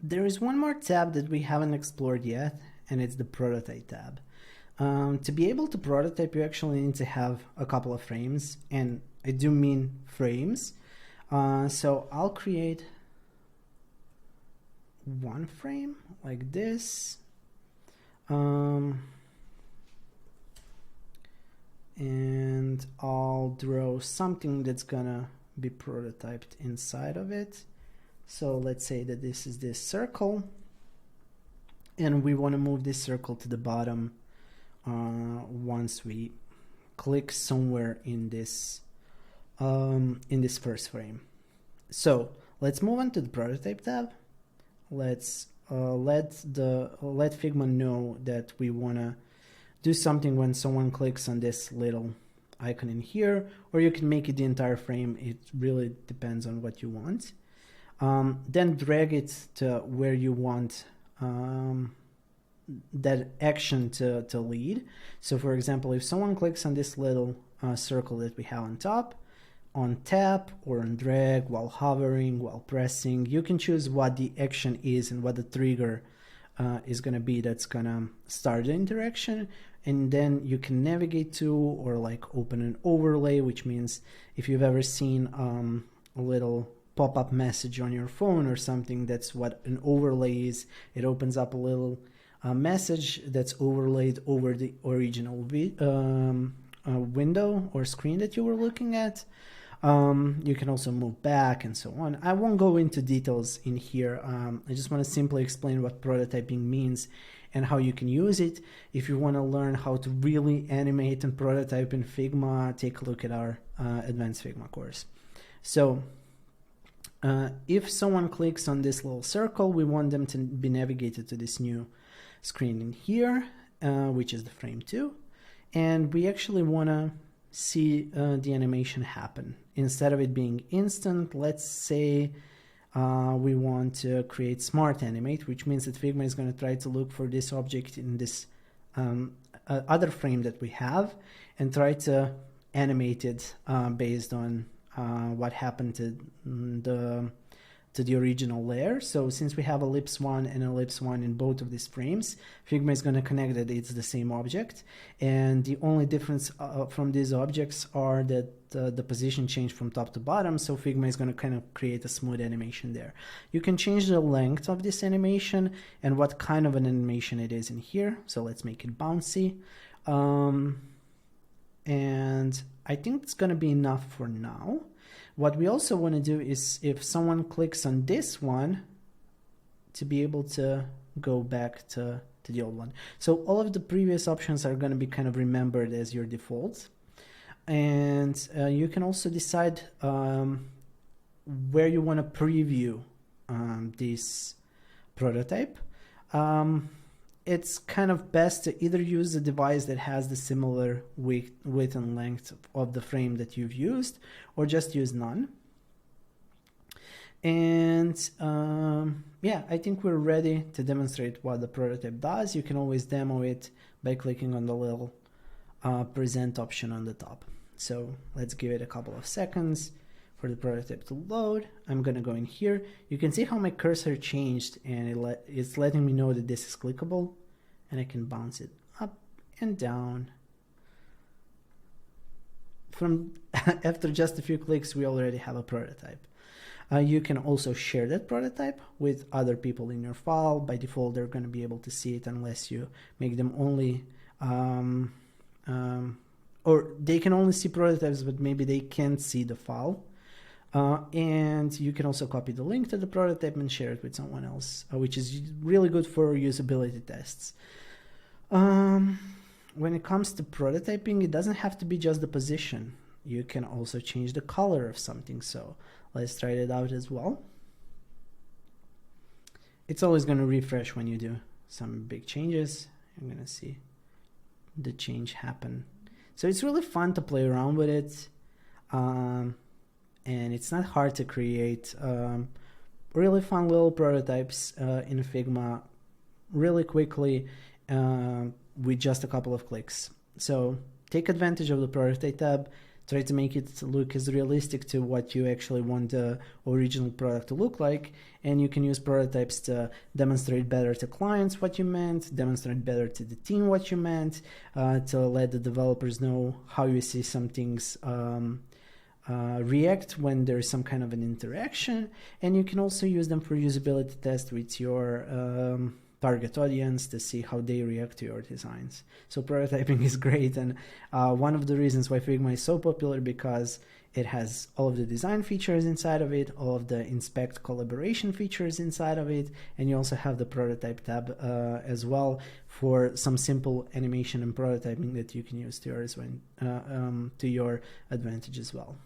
There is one more tab that we haven't explored yet, and it's the prototype tab. To be able to prototype, you actually need to have a couple of frames, and I do mean frames. So I'll create one frame like this. And I'll draw something that's gonna be prototyped inside of it. So let's say that this is this circle, and we want to move this circle to the bottom once we click somewhere in this first frame. So let's move on to the prototype tab. Let's let Figma know that we want to do something when someone clicks on this little icon in here, or you can make it the entire frame. It really depends on what you want. Then drag it to where you want that action to lead. So for example, if someone clicks on this little circle that we have on top, on tap or on drag, while hovering, while pressing, you can choose what the action is and what the trigger is going to be that's going to start the interaction. And then you can navigate to or like open an overlay, which means if you've ever seen a little pop-up message on your phone or something, that's what an overlay is. It opens up a little message that's overlaid over the original window or screen that you were looking at. You can also move back and so on. I won't go into details in here. I just want to simply explain what prototyping means and how you can use it. If you want to learn how to really animate and prototype in Figma, take a look at our Advanced Figma course. So if someone clicks on this little circle, we want them to be navigated to this new screen in here, which is the frame 2. And we actually want to see the animation happen. Instead of it being instant, let's say we want to create smart animate, which means that Figma is going to try to look for this object in this other frame that we have and try to animate it based on what happened to the original layer. So since we have ellipse 1 and ellipse 1 in both of these frames, Figma is going to connect that it's the same object. And the only difference from these objects are that the position changed from top to bottom. So Figma is going to kind of create a smooth animation there. You can change the length of this animation and what kind of an animation it is in here. So let's make it bouncy. And I think it's going to be enough for now. What we also want to do is if someone clicks on this one, to be able to go back to the old one. So all of the previous options are going to be kind of remembered as your defaults. And you can also decide where you want to preview this prototype. It's kind of best to either use a device that has the similar width and length of the frame that you've used, or just use none. And yeah, I think we're ready to demonstrate what the prototype does. You can always demo it by clicking on the little present option on the top. So let's give it a couple of seconds for the prototype to load. I'm gonna go in here. You can see how my cursor changed, and it's letting me know that this is clickable, and I can bounce it up and down. From after just a few clicks, we already have a prototype. You can also share that prototype with other people in your file. By default, they're going to be able to see it unless you make them only, or they can only see prototypes, but maybe they can't see the file. And you can also copy the link to the prototype and share it with someone else, which is really good for usability tests. When it comes to prototyping, it doesn't have to be just the position. You can also change the color of something. So let's try it out as well. It's always going to refresh when you do some big changes. I'm going to see the change happen. So it's really fun to play around with it. And it's not hard to create really fun little prototypes in Figma really quickly with just a couple of clicks. So take advantage of the prototype tab try to make it look as realistic to what you actually want the original product to look like. And you can use prototypes to demonstrate better to clients what you meant, demonstrate better to the team what you meant, to let the developers know how you see some things react when there's some kind of an interaction. And you can also use them for usability tests with your target audience to see how they react to your designs. So prototyping is great, and one of the reasons why Figma is so popular, because it has all of the design features inside of it, all of the inspect collaboration features inside of it, and you also have the prototype tab as well for some simple animation and prototyping that you can use to your advantage as well.